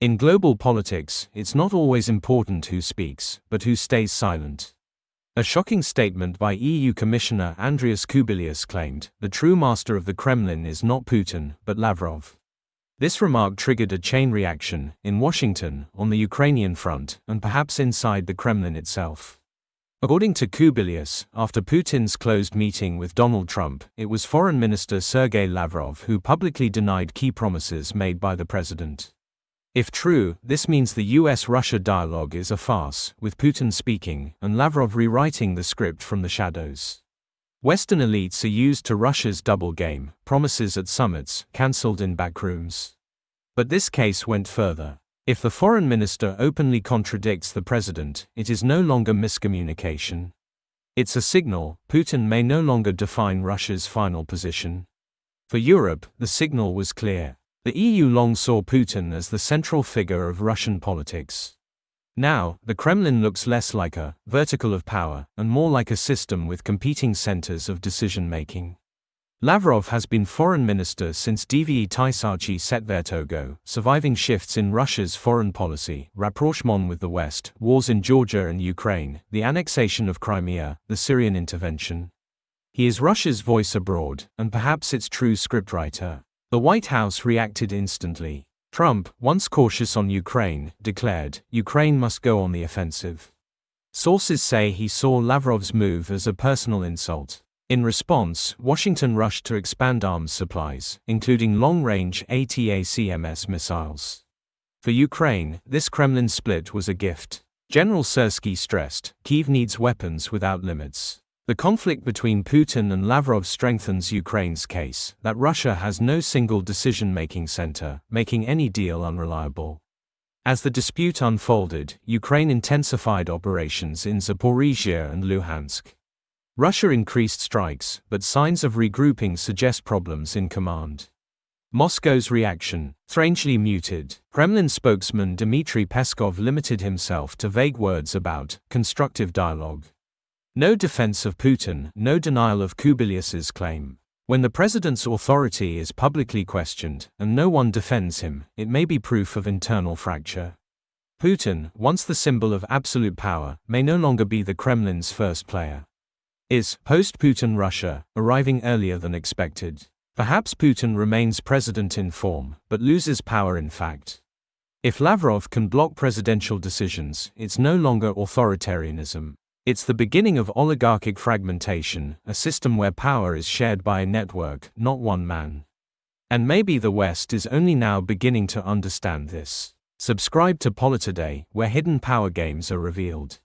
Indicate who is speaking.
Speaker 1: In global politics, it's not always important who speaks, but who stays silent. A shocking statement by EU Commissioner Kubilius claimed, the true master of the Kremlin is not Putin, but Lavrov. This remark triggered a chain reaction, in Washington, on the Ukrainian front, and perhaps inside the Kremlin itself. According to Kubilius, after Putin's closed meeting with Donald Trump, it was Foreign Minister Sergei Lavrov who publicly denied key promises made by the president. If true, this means the US-Russia dialogue is a farce, with Putin speaking, and Lavrov rewriting the script from the shadows. Western elites are used to Russia's double game, promises at summits, cancelled in backrooms. But this case went further. If the foreign minister openly contradicts the president, it is no longer miscommunication. It's a signal. Putin may no longer define Russia's final position. For Europe, the signal was clear. The EU long saw Putin as the central figure of Russian politics. Now, the Kremlin looks less like a vertical of power, and more like a system with competing centers of decision-making. Lavrov has been foreign minister since Dve Tysячі Четвертого, surviving shifts in Russia's foreign policy, rapprochement with the West, wars in Georgia and Ukraine, the annexation of Crimea, the Syrian intervention. He is Russia's voice abroad, and perhaps its true scriptwriter. The White House reacted instantly. Trump, once cautious on Ukraine, declared, Ukraine must go on the offensive. Sources say he saw Lavrov's move as a personal insult. In response, Washington rushed to expand arms supplies, including long-range ATACMS missiles. For Ukraine, this Kremlin split was a gift. General Syrskyi stressed, Kyiv needs weapons without limits. The conflict between Putin and Lavrov strengthens Ukraine's case that Russia has no single decision-making center, making any deal unreliable. As the dispute unfolded, Ukraine intensified operations in Zaporizhia and Luhansk. Russia increased strikes, but signs of regrouping suggest problems in command. Moscow's reaction, strangely muted. Kremlin spokesman Dmitry Peskov limited himself to vague words about constructive dialogue. No defense of Putin, no denial of Kubilius's claim. When the president's authority is publicly questioned, and no one defends him, it may be proof of internal fracture. Putin, once the symbol of absolute power, may no longer be the Kremlin's first player. Is post-Putin Russia arriving earlier than expected? Perhaps Putin remains president in form, but loses power in fact. If Lavrov can block presidential decisions, it's no longer authoritarianism. It's the beginning of oligarchic fragmentation, a system where power is shared by a network, not one man. And maybe the West is only now beginning to understand this. Subscribe to Politoday, where hidden power games are revealed.